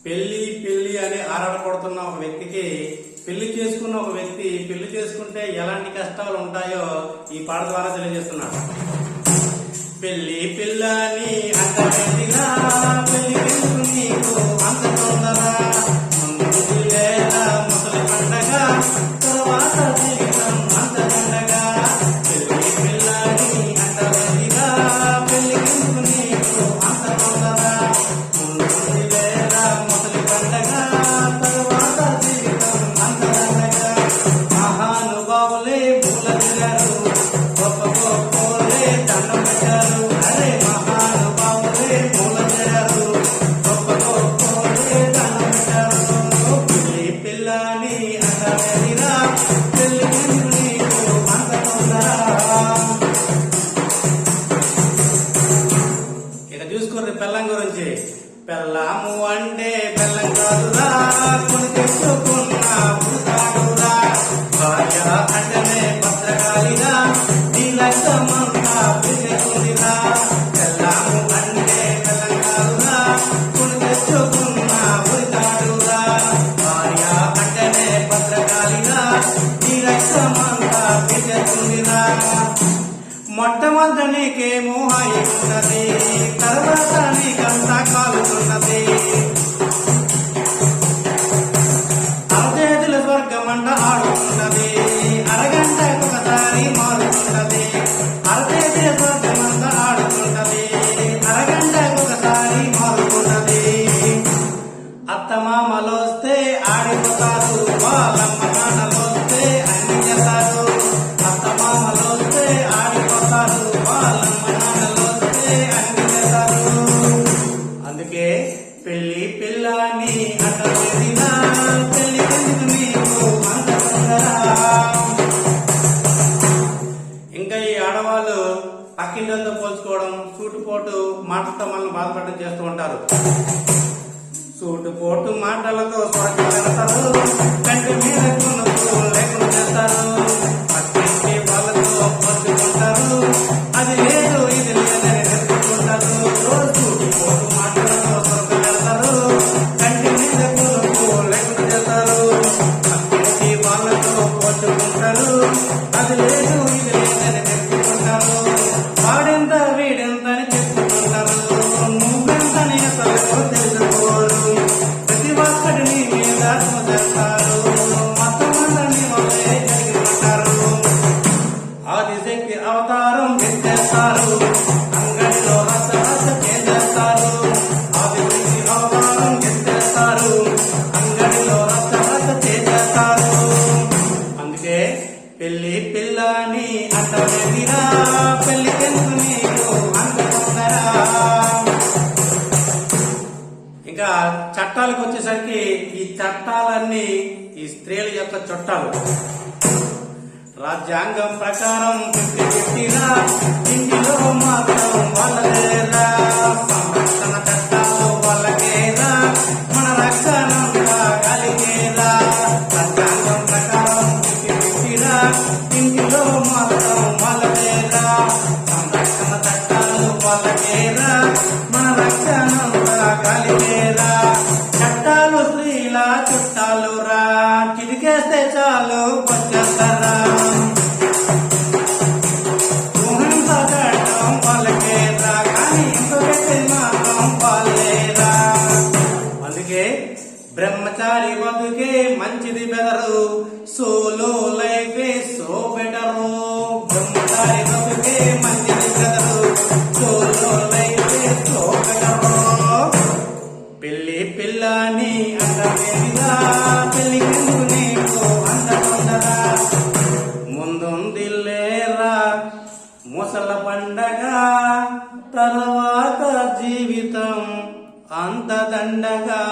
పెళ్లి పెళ్లి అని ఆరాటపడుతున్న ఒక వ్యక్తికి పెళ్లి చేసుకున్న ఒక వ్యక్తి పెళ్లి చేసుకుంటే ఎలాంటి కష్టాలు ఉంటాయో ఈ పాట ద్వారా తెలియజేస్తున్నాడు. పెళ్లి పిల్లని అంతగా పెళ్లి నీకు అంత తొందరా ముసలి పండగ తర్వాత జీవితం అంత దండగా పెళ్లి పిల్లని అంతగా పెళ్లి నీకు అంత తొందరా ముసలి పండగ తర్వాత జీవితం అంత దండగా మహానుభావులే మూల తిరగారు గొప్ప గొప్పలే దండం పెట్టారు. అరే మహానుభావులే మూల తిరగారు గొప్ప గొప్పలే దండం పెట్టారు. పెళ్లి పిల్లని అంతగా పెళ్లి నీకు అంత తొందరా. ఇక చూసుకోండి పెళ్ళం గురించి. పెళ్ళాము అంటే బెల్లం కాదురా కొని తెచ్చుకున్న పుడతాడురా భార్య అంటేనే భద్రకాలిగా నీ లక్ష్యమంతా పెరుగుతుందిరా. పెళ్ళాము అంటే బెల్లం కాదురా కొని తెచ్చుకున్న పుడతాడురా భార్య అంటేనే భద్రకాలిగా నీ లక్ష్యమంతా పెరుగుతుందిరా. మొట్టమొదట నీకేమో హాయి ఉన్నది, తర్వాత నీకంతా కాలుతున్నది. అరచేతుల స్వర్గమంట ఆడుతున్నది, అరగంటకు ఒకసారి మారుతున్నది. అరచేతుల స్వర్గమంట ఆడుతున్నది, అరగంటకు ఒకసారి మారుతున్నది. అత్తమామలొస్తే ఆడిపోతారు, వాళ్ళమ్మ నాన్నలొస్తే అన్ని చేస్తారు. అత్తమామలొస్తే ఆడిపోతారు, వాళ్ళమ్మ నాన్నలొస్తే అన్ని చేస్తారు. అందుకే పెళ్లి పిల్లని అంటేదినా పెళ్లి నీకు అంత తొందరా. ఇంకా ఈ ఆడవాళ్ళు పక్కింటితో పోల్చుకోవడం, సూటుపోటు మాటలతో మనల్ని బాధపడడం చేస్తూ ఉంటారు. సూటుపోటు మాటలతో స్వర్గం వెళ్తారు, కంటి మీద కొనుక్కు లేకుండా చేస్తారు. పక్కింటి వాళ్ళతో పంచుకుంటారు, అది లేదు ఇది లేదని నేర్చుకుంటారు. సూటుపోటు మాటలతో స్వర్గం వెళ్తారు, కంటి మీద కొనుక్కు లేకుండా చేస్తారు. పక్కింటి వాళ్ళతో పంచుకుంటారు, అది లేదు ఇది లేదని నేర్చుకుంటారు. వాడెంత వీడెంత అని చెప్పుకుంటారు, నువ్వెంతని అసలు తెలుసుకోరు. ప్రతి ఒక్కటిని మీద చేస్తారు, మొత్తమందరినీ వాళ్ళే జరిగిపోతారు. ఆదిశక్తి అవతారం ఎత్తేస్తారు, అంగడిలో రస చేస్తారు. ఆదిశక్తి అవతారం ఎత్తేస్తారు, అంగడిలో రస చేస్తారు. అందుకే పెళ్లి పిల్లని అంటేదిరా పెళ్లి నీకు అంత తొందరా. ఇంకా చట్టాలకు వచ్చేసరికి ఈ చట్టాలన్నీ ఈ స్త్రీల యొక్క చుట్టాలు. రాజ్యాంగం ప్రకారం 50-50 ఇంటిలో మాత్రం వాళ్ళదేరా. సంరక్షణ చట్టాలు వాళ్ళకేరా, మన రక్షణ కలిగేరా. రాజ్యాంగం ప్రకారం 50-50 ఇంటిలో మాత్రం వాళ్ళదేరా. సంరక్షణ చట్టాలు వాళ్ళకేరా, మన రక్షణ కలిగేరా. చట్టాలు స్త్రీల చుట్టాలు రా, చిరికేస్తే చాలు వచ్చేస్తారా. ఊహంతా చట్టం వాళ్ళకేరా, కానీ ఇంకొకటి మాత్రం వాళ్ళేరా. అందుకే బ్రహ్మచారి బతుకే మంచిది బెదరు, సోలో లైఫ్ సో బెటరు. బ్రహ్మచారి బతుకే మంచిది బెదరు, సోలో లైఫ్ సో బెటరు. పెళ్లి పిల్లని అంటేదిరా పెళ్లి నీకు అంత తొందరా. ముందుందిలేరా ముసల పండగ, తర్వాత జీవితం అంత దండగా.